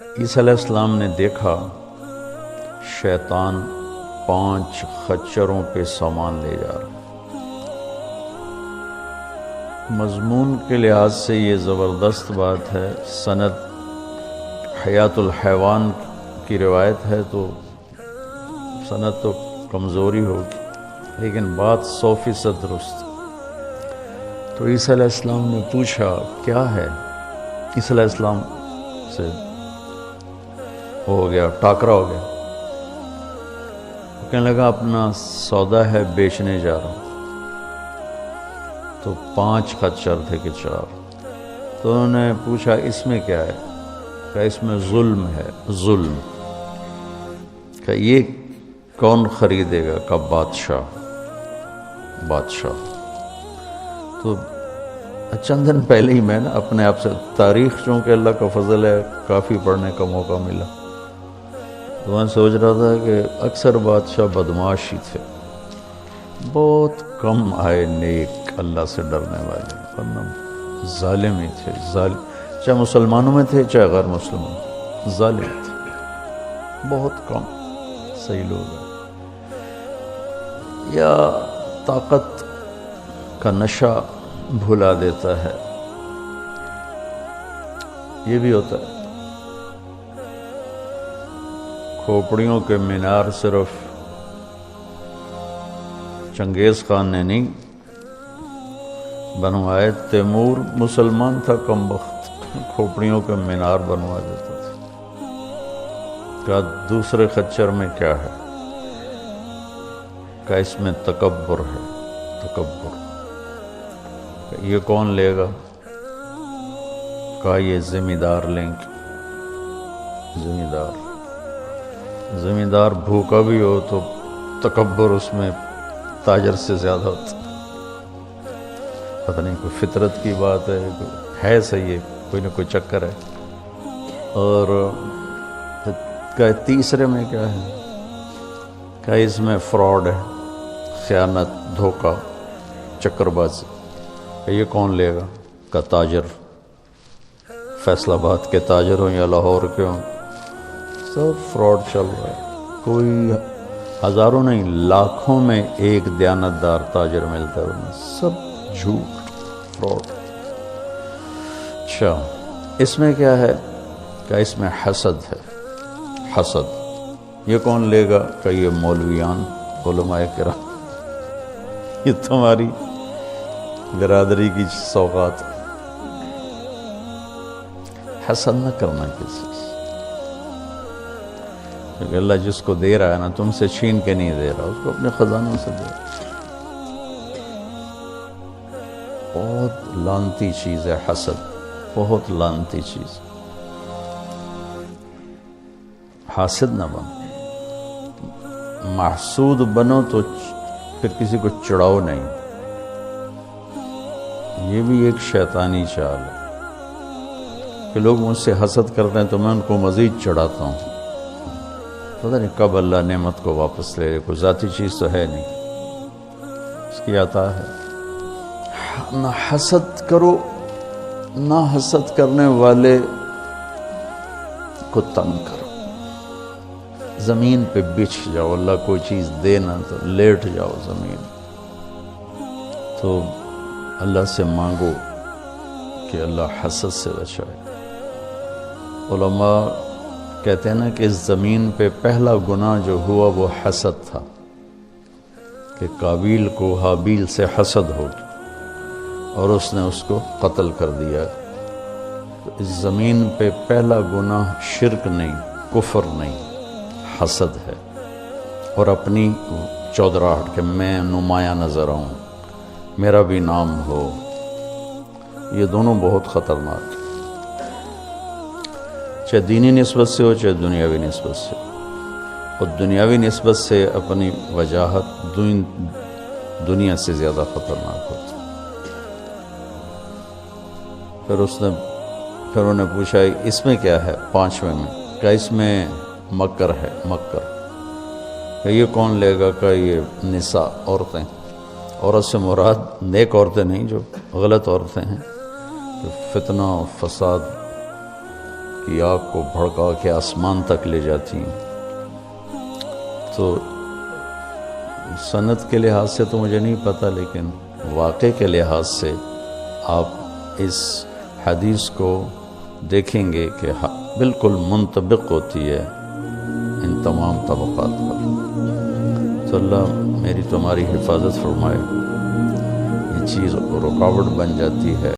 عیسیٰ علیہ السلام نے دیکھا شیطان 5 خچروں پہ سامان لے جا رہا۔ مضمون کے لحاظ سے یہ زبردست بات ہے، سند حیات الحیوان کی روایت ہے تو سند تو کمزوری ہوگی، لیکن بات 100% درست۔ تو عیسیٰ علیہ السلام نے پوچھا کیا ہے؟ عیسیٰ علیہ السلام سے ہو گیا ٹاکرا ہو گیا، کہنے لگا اپنا سودا ہے بیچنے جا رہا ہوں۔ تو 5 خچر تھے کہ 4، تو انہوں نے پوچھا اس میں کیا ہے؟ کہ اس میں ظلم ہے، ظلم۔ کہ یہ کون خریدے گا؟ کہ بادشاہ۔ تو چند دن پہلے ہی میں نا اپنے آپ سے تاریخ، چونکہ اللہ کا فضل ہے کافی پڑھنے کا موقع ملا، تو میں سوچ رہا تھا کہ اکثر بادشاہ بدماش ہی تھے، بہت کم آئے نیک اللہ سے ڈرنے والے، ورنہ ظالم ہی تھے، چاہے مسلمانوں میں تھے چاہے غیر مسلمان، ظالم تھے، بہت کم صحیح لوگ ہیں۔ یا طاقت کا نشہ بھلا دیتا ہے، یہ بھی ہوتا ہے۔ کھوپڑیوں کے مینار صرف چنگیز خان نے نہیں بنوائے، تیمور مسلمان تھا کم بخت، کھوپڑیوں کے مینار بنوا دیتا تھا۔ کہا دوسرے خچر میں کیا ہے؟ کہ اس میں تکبر ہے، تکبر۔ یہ کون لے گا؟ کہا یہ ذمہ دار لیں گے، ذمہ دار بھوکا بھی ہو تو تکبر اس میں تاجر سے زیادہ ہوتا۔ پتہ نہیں کوئی فطرت کی بات ہے صحیح ہے، کوئی نہ کوئی چکر ہے۔ اور کہ تیسرے میں کیا ہے؟ کہ اس میں فراڈ ہے، خیانت، دھوکہ، چکر بازی۔ یہ کون لے گا؟ کہ تاجر، فیصل آباد کے تاجر ہوں یا لاہور کے ہوں، سب فراڈ چل رہا ہے۔ کوئی ہزاروں نہیں لاکھوں میں ایک دیانتدار تاجر ملتا ہے، ورنہ سب جھوٹ، فراڈ۔ اچھا اس میں کیا ہے؟ کہ اس میں حسد ہے، حسد۔ یہ کون لے گا؟ کہ یہ مولویان، علماء کرام، یہ تمہاری برادری کی سوغات۔ حسد نہ کرنا کسی سے، کیونکہ اللہ جس کو دے رہا ہے نا، تم سے چھین کے نہیں دے رہا، اس کو اپنے خزانوں سے دے رہا۔ بہت لعنتی چیز ہے حسد، بہت لعنتی چیز۔ حاسد نہ بنو، محسود بنو تو پھر کسی کو چڑھاؤ نہیں، یہ بھی ایک شیطانی چال ہے کہ لوگ مجھ سے حسد کرتے ہیں تو میں ان کو مزید چڑھاتا ہوں، پتہ نہیں کب اللہ نعمت کو واپس لے، کوئی ذاتی چیز تو ہے نہیں، اس کی عطا ہے۔ نہ حسد کرو، نہ حسد کرنے والے کو تنگ کرو، زمین پہ بچھ جاؤ، اللہ کوئی چیز دے نا تو لیٹ جاؤ زمین، تو اللہ سے مانگو کہ اللہ حسد سے بچائے۔ علماء کہتے ہیں نا کہ اس زمین پہ پہلا گناہ جو ہوا وہ حسد تھا، کہ قابیل کو حابیل سے حسد ہو اور اس نے اس کو قتل کر دیا۔ تو اس زمین پہ پہلا گناہ شرک نہیں، کفر نہیں، حسد ہے، اور اپنی چودراہٹ کہ میں نمایاں نظر آؤں، میرا بھی نام ہو، یہ دونوں بہت خطرناک، چاہے دینی نسبت سے ہو چاہے دنیاوی نسبت سے، اور دنیاوی نسبت سے اپنی وجاہت دنیا سے زیادہ خطرناک ہوتی۔ پھر انہوں نے پوچھا اس میں کیا ہے؟ 5ویں میں کہ اس میں مکر ہے، مکر۔ کہ یہ کون لے گا؟ کہ یہ نساء، عورتیں، عورت سے مراد نیک عورتیں نہیں، جو غلط عورتیں ہیں، جو فتنہ و فساد کی آگ کو بھڑکا کے آسمان تک لے جاتی ہیں. تو سند کے لحاظ سے تو مجھے نہیں پتہ، لیکن واقع کے لحاظ سے آپ اس حدیث کو دیکھیں گے کہ بالکل منطبق ہوتی ہے ان تمام طبقات پر. تو اللہ میری تمہاری حفاظت فرمائے. یہ چیز رکاوٹ بن جاتی ہے